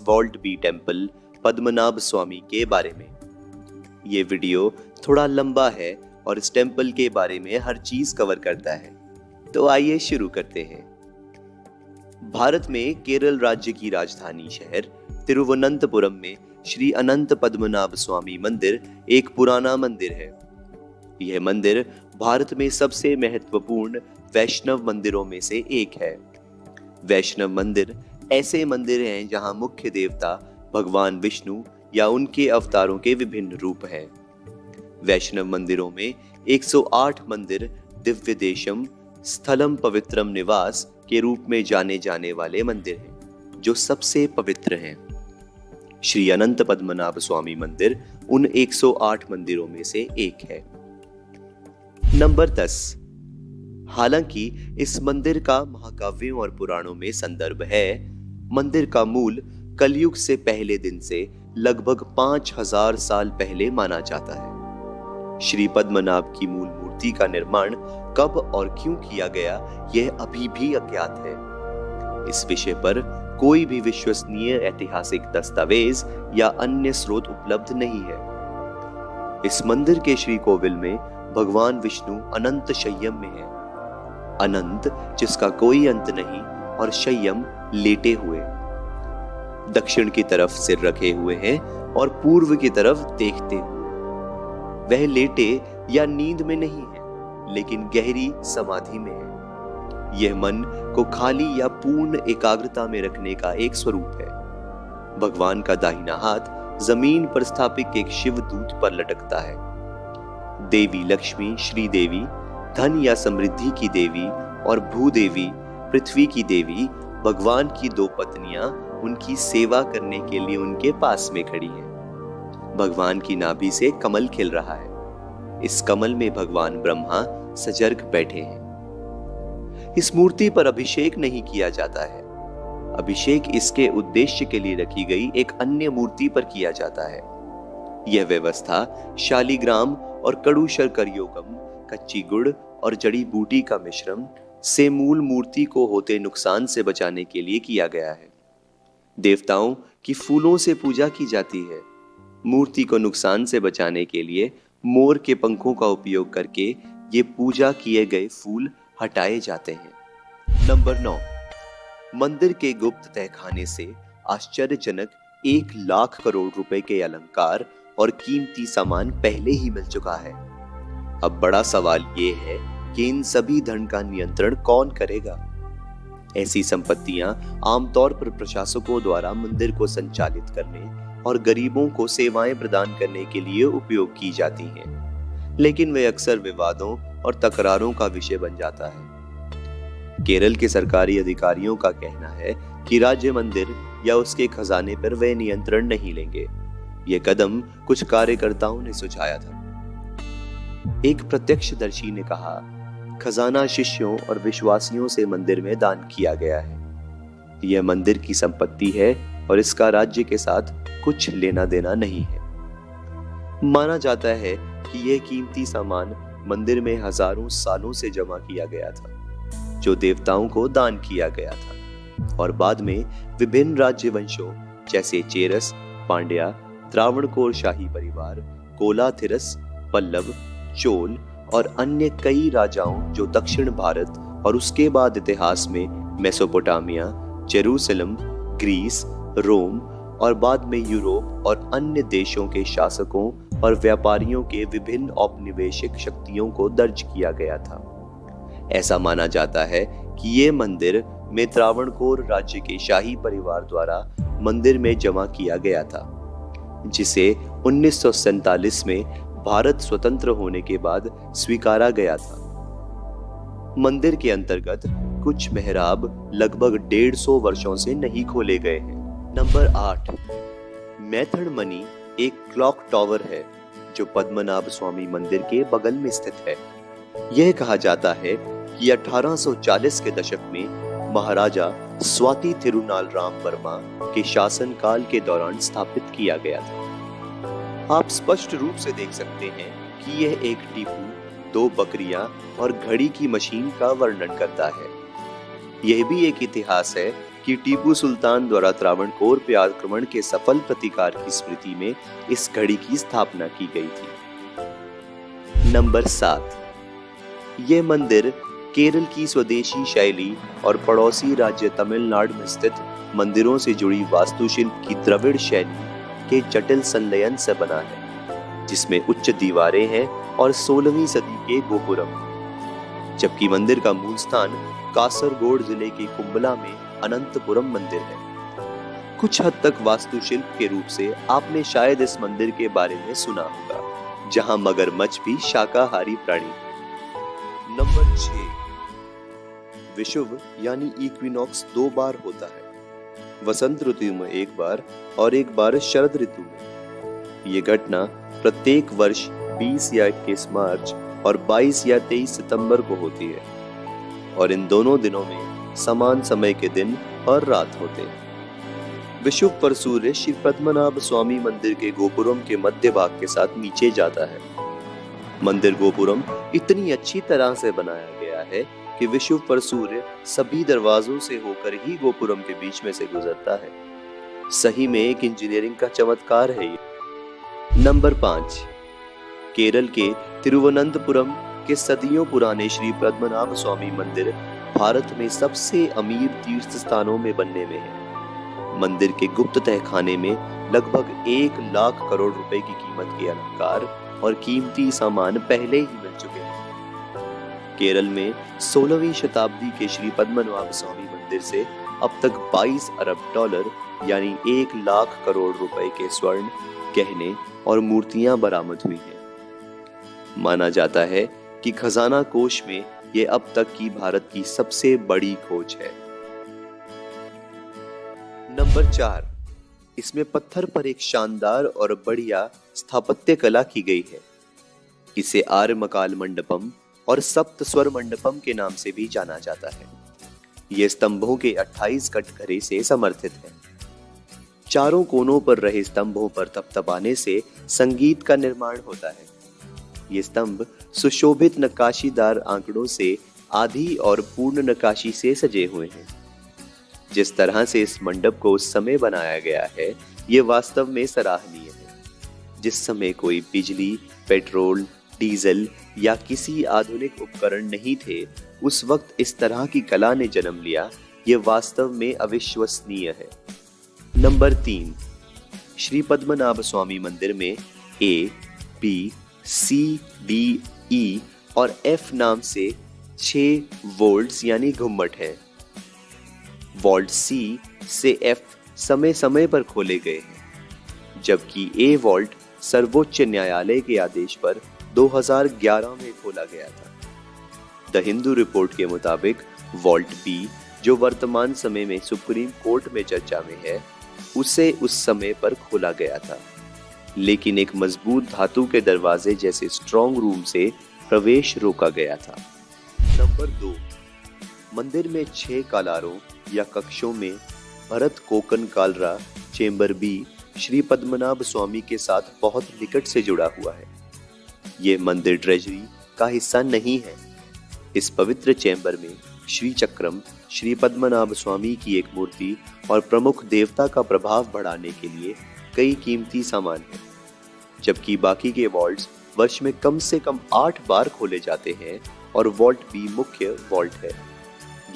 Vault B temple Padmanabha स्वामी के बारे में। ये वीडियो थोड़ा लंबा है और इस टेम्पल के बारे में हर चीज कवर करता है, तो आइए शुरू करते हैं। भारत में केरल राज्य की राजधानी शहर तिरुवनंतपुरम में श्री अनंत पद्मनाभ स्वामी मंदिर एक पुराना मंदिर है। यह मंदिर भारत में सबसे महत्वपूर्ण वैष्णव मंदिरों में से एक है। वैष्णव मंदिर ऐसे मंदिर हैं जहां मुख्य देवता भगवान विष्णु या उनके अवतारों के विभिन्न रूप हैं। वैष्णव मंदिरों में 108 मंदिर दिव्य देशम स्थलम पवित्रम निवास के रूप में जाने जाने वाले मंदिर हैं, जो सबसे पवित्र हैं। श्री अनंत पद्मनाभ स्वामी मंदिर उन 108 मंदिरों में से एक है। नंबर 10। हालांकि इस मंदिर का महाकाव्यों और पुराणों में संदर्भ है, मंदिर का मूल कलयुग से पहले दिन से लगभग 5000 साल पहले माना जाता है। श्री पद्मनाभ की मूल मूर्ति का निर्माण कब और क्यों किया गया, यह अभी भी अज्ञात है। इस विषय पर कोई भी विश्वसनीय ऐतिहासिक दस्तावेज या अन्य स्रोत उपलब्ध नहीं है। इस मंदिर के श्री कोविल में भगवान विष्णु अनंत शय्यम में है। अनंत जिसका कोई अंत नहीं और शय्यम लेटे हुए, दक्षिण की तरफ सिर रखे हुए हैं और पूर्व की तरफ देखते हुए। वह लेटे या नींद में नहीं है, लेकिन गहरी समाधि में है। यह मन को खाली या पूर्ण एकाग्रता में रखने का एक स्वरूप है। भगवान का दाहिना हाथ जमीन पर स्थापित एक शिव दूत पर लटकता है। देवी लक्ष्मी श्री देवी, धन या समृद्धि की देवी, और भूदेवी पृथ्वी की देवी, भगवान की दो पत्नियां उनकी सेवा करने के लिए उनके पास में खड़ी हैं। भगवान की नाभि से कमल खिल रहा है। इस कमल में भगवान ब्रह्मा सजर्ग बैठे हैं। इस मूर्ति पर अभिषेक नहीं किया जाता है। अभिषेक इसके उद्देश्य के लिए रखी गई एक अन्य मूर्ति पर किया जाता है। यह व्यवस्था शालिग्राम और कड़ू शर्कर योगम, कच्ची गुड़ और जड़ी बूटी का मिश्रण से मूल मूर्ति को होते नुकसान से बचाने के लिए किया गया है। देवताओं की फूलों से पूजा की जाती है। मूर्ति को नुकसान से बचाने के लिए मोर के पंखों का उपयोग करके ये पूजा किए गए फूल हटाए जाते हैं। नंबर 9। मंदिर के गुप्त तहखाने से आश्चर्यजनक 1 लाख करोड़ रुपए के अलंकार और कीमती सामान पहले ही मिल चुका है। अब बड़ा सवाल ये है कि इन सभी धन का नियंत्रण कौन करेगा। ऐसी संपत्तियां आमतौर पर प्रशासकों द्वारा मंदिर को संचालित करने और गरीबों को सेवाएं प्रदान करने के लिए उपयोग की जाती हैं, लेकिन वे अक्सर विवादों और तकरारों का विषय बन जाता है। केरल के सरकारी अधिकारियों का कहना है कि राज्य मंदिर या उसके खजाने पर वे नियंत्रण नहीं लेंगे। यह कदम कुछ कार्यकर्ताओं ने सुझाया था। एक प्रत्यक्षदर्शी ने कहा, खजाना शिष्यों और विश्वासियों से मंदिर में दान किया गया है। यह मंदिर की संपत्ति है और इसका राज्य के साथ कुछ लेना देना नहीं है। माना जाता है कि यह कीमती सामान मंदिर में हजारों सालों से जमा किया गया था, जो देवताओं को दान किया गया था और बाद में विभिन्न राज्य वंशों जैसे चेरस, पांड्या, त्रावणकोर शाही परिवार, कोलाथिरस, पल्लव, चोल और अन्य कई राजाओं जो दक्षिण भारत और उसके बाद इतिहास में मेसोपोटामिया, जेरूसलम, ग्रीस, रोम और बाद में यूरोप और अन्य देशों के शासकों और व्यापारियों के विभिन्न औपनिवेशिक शक्तियों को दर्ज किया गया था। ऐसा माना जाता है कि ये मंदिर में त्रावणकोर राज्य के शाही परिवार द्वारा मंदिर में जमा किया गया था, जिसे 1947 में भारत स्वतंत्र होने के बाद स्वीकारा गया था। मंदिर के अंतर्गत कुछ मेहराब लगभग 150 वर्षों से नहीं खोले गए हैं। नंबर 8। मेथड मनी एक क्लॉक टावर है जो पद्मनाभ स्वामी मंदिर के बगल में स्थित है। यह कहा जाता है कि 1840 के दशक में महाराजा स्वाति थिरुनाल राम वर्मा के शासनकाल के दौरान स्थापित किया गया था। आप स्पष्ट रूप से देख सकते हैं कि यह एक टीपू, 2 बकरियां और घड़ी की मशीन का वर्णन करता है। यह भी एक इतिहास है कि टीपू सुल्तान द्वारा त्रावणकोर पे आक्रमण के सफल प्रतिकार की स्मृति में इस घड़ी की स्थापना की गई थी। नंबर 7, ये मंदिर केरल की स्वदेशी शैली और पड़ोसी राज्य तमिलनाडु में स्थित मंदिरों से जुड़ी वास्तुशिल्प की द्रविड़ शैली के जटिल संलयन से बना है, जिसमें उच्च दीवारें हैं और 16वीं सदी के गोपुरम, जबकि मंदिर का मूल स्थान कासरगोड जिले के कुंबला में अनंतपुरम मंदिर है। कुछ हद तक वास्तुशिल्प के रूप से आपने शायद इस मंदिर के बारे में सुना होगा, जहां मगरमच्छ भी शाकाहारी प्राणी। नंबर 6, विषुव यानी इक्विनॉक्स 2 बार होता है, वसंत ऋतु में 1 बार और 1 बार शरद ऋतु में। ये घटना प्रत्येक वर्ष 20 या 21 मार्च और 22 या 23 सितंबर को होती है, और इन दोनों दिनों में समान समय के दिन और रात होते हैं। विषुव पर सूर्य श्री पद्मनाभ स्वामी मंदिर के गोपुरम के मध्य भाग के साथ नीचे जाता है। मंदिर गोपुरम इतनी अच्छी तरह से बनाया गया है कि विषुव पर सूर्य सभी दरवाजों से होकर ही गोपुरम के बीच में से गुजरता है। सही में एक इंजीनियरिंग का चमत्कार है ये। नंबर 5, केरल के तिरुवनंतपुरम के सदियों पुराने श्री पद्मनाभ स्वामी मंदिर भारत में सबसे अमीर तीर्थ स्थानों में बनने में है। मंदिर के गुप्त तहखाने में लगभग 1 लाख करोड़ रुपए की कीमत के अलंकार और कीमती सामान पहले ही मिल चुके हैं। केरल में 16वीं शताब्दी के श्री पद्मनाभ स्वामी मंदिर से अब तक 22 अरब डॉलर यानी 1 लाख करोड़ रुपए के स्वर्ण, गहने और मूर्तियां बरामद हुई हैं। माना जाता है कि खजाना कोष में ये अब तक की भारत की सबसे बड़ी खोज है। नंबर 4, इसमें पत्थर पर एक शानदार और बढ़िया स्थापत्य कला की गई है। इसे आर्यमकाल मंडपम और सप्त स्वर मंडपम के नाम से भी जाना जाता है। यह स्तंभों के 28 कटघरे से समर्थित है। चारों कोनों पर रहे स्तंभों पर तपतपाने से संगीत का निर्माण होता है। ये स्तंभ सुशोभित नक्काशीदार आंकड़ों से आधी और पूर्ण नक्काशी से सजे हुए हैं। जिस तरह से इस मंडप को उस समय बनाया गया है, ये वास्तव में सराहनीय है। जिस समय कोई बिजली, पेट्रोल, डीजल या किसी आधुनिक उपकरण नहीं थे, उस वक्त इस तरह की कला ने जन्म लिया। ये वास्तव में अविश्वसनीय है। नंबर 3, श्री पद्मनाभ स्वामी मंदिर में A, B, C, D, E और F नाम से 6 वोल्ट्स यानी घुम्मट हैं। वॉल्ट C से F समय समय पर खोले गए हैं, जबकि A वॉल्ट सर्वोच्च न्यायालय के आदेश पर 2011 में खोला गया था। द हिंदू रिपोर्ट के मुताबिक वॉल्ट B, जो वर्तमान समय में सुप्रीम कोर्ट में चर्चा में है, उसे उस समय पर खोला गया था, लेकिन एक मजबूत धातु के दरवाजे जैसे स्ट्रॉन्ग रूम से प्रवेश रोका गया था। नंबर 2, मंदिर में 6 कालारों या कक्षों में भरत कोकन कालरा चेंबर B श्री पद्मनाभ स्वामी के साथ बहुत निकट से जुड़ा हुआ है। यह मंदिर ट्रेजरी का हिस्सा नहीं है। इस पवित्र चैम्बर में श्री चक्रम, श्री पद्मनाभ स्वामी की एक मूर्ति और प्रमुख देवता का प्रभाव बढ़ाने के लिए कई कीमती सामान हैं, जबकि बाकी के वॉल्ट्स वर्ष में कम से कम 8 बार खोले जाते हैं और वॉल्ट B मुख्य वॉल्ट है।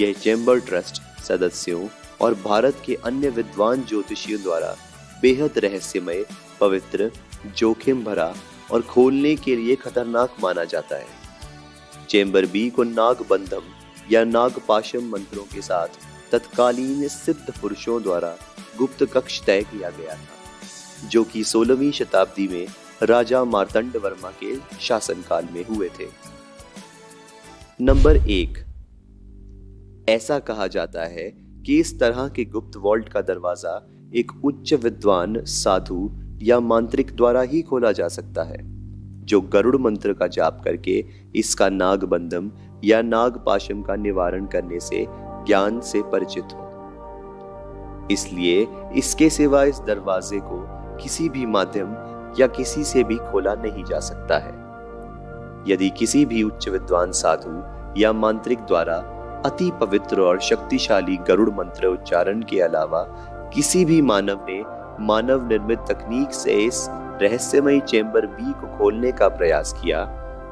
यह चैम्बर ट्रस्ट सदस्यों और भारत के अन्य विद्वान ज्योतिषियों द्वारा बेहद रहस्यमय, पवित्र, जोखिम भरा और खोलने के लिए खतरनाक माना जाता है। चैम्बर B को नागबंधम या नागपाशम मंत्रों के साथ तत्कालीन सिद्ध पुरुषों द्वारा गुप्त कक्ष तय किया गया था, जो कि 16वीं शताब्दी में राजा मार्तंड वर्मा के शासनकाल में हुए थे। नंबर 1, ऐसा कहा जाता है कि इस तरह के गुप्त वॉल्ट का दरवाजा एक उच्च विद्वान, साधु या मांत्रिक द्वारा ही खोला जा सकता है, जो गरुड़ मंत्र का जाप करके इसका नागबंधम या नागपाशम का निवारण करने से ज्ञान से परिचित हो। इसलिए इसके सिवा इस दरवाजे को किसी भी माध्यम या किसी से भी खोला नहीं जा सकता है। यदि किसी भी उच्च विद्वान, साधु या मांत्रिक द्वारा अति पवित्र और शक्तिशाली गरुड़ मंत्र उच्चारण के अलावा किसी भी मानव ने मानव निर्मित तकनीक से इस रहस्यमयी चेंबर बी को खोलने का प्रयास किया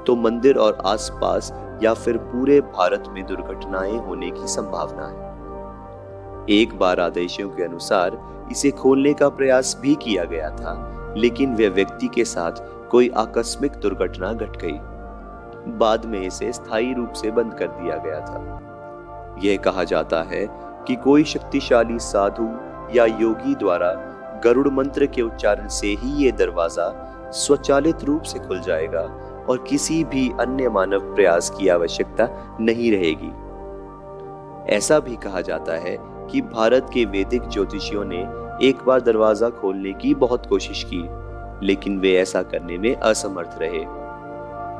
तो मंदिर और आसपास या फिर पूरे भारत में दुर्घटनाएं होने की संभावना है। एक बार आदेशों के अनुसार इसे खोलने का प्रयास भी किया गया था, लेकिन वे व्यक्ति के साथ कोई आकस्मिक दुर्घटना घट गई। बाद में इसे स्थायी रूप से बंद कर दिया गया था। यह कहा जाता है कि कोई शक्तिशाली साधु या योगी द्वारा गरुड़ मंत्र के उच्चारण से ही ये दरवाजा स्वचालित रूप से खुल जाएगा और किसी भी अन्य मानव प्रयास की आवश्यकता नहीं रहेगी। ऐसा भी कहा जाता है कि भारत के वैदिक ज्योतिषियों ने एक बार दरवाजा खोलने की बहुत कोशिश की, लेकिन वे ऐसा करने में असमर्थ रहे।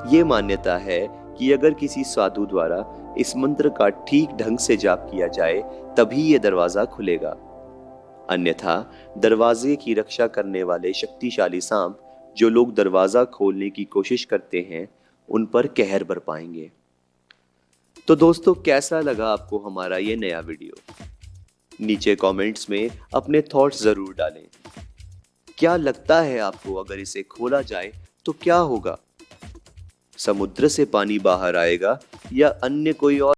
ये मान्यता है कि अगर किसी साधु द्वारा इस मंत्र का ठीक ढंग से जाप किया जाए तभी ये दरवाजा खुलेगा, अन्यथा दरवाजे की रक्षा करने वाले शक्तिशाली सांप जो लोग दरवाजा खोलने की कोशिश करते हैं उन पर कहर बरपाएंगे। तो दोस्तों, कैसा लगा आपको हमारा ये नया वीडियो? नीचे कमेंट्स में अपने थॉट्स जरूर डालें। क्या लगता है आपको अगर इसे खोला जाए तो क्या होगा? समुद्र से पानी बाहर आएगा या अन्य कोई और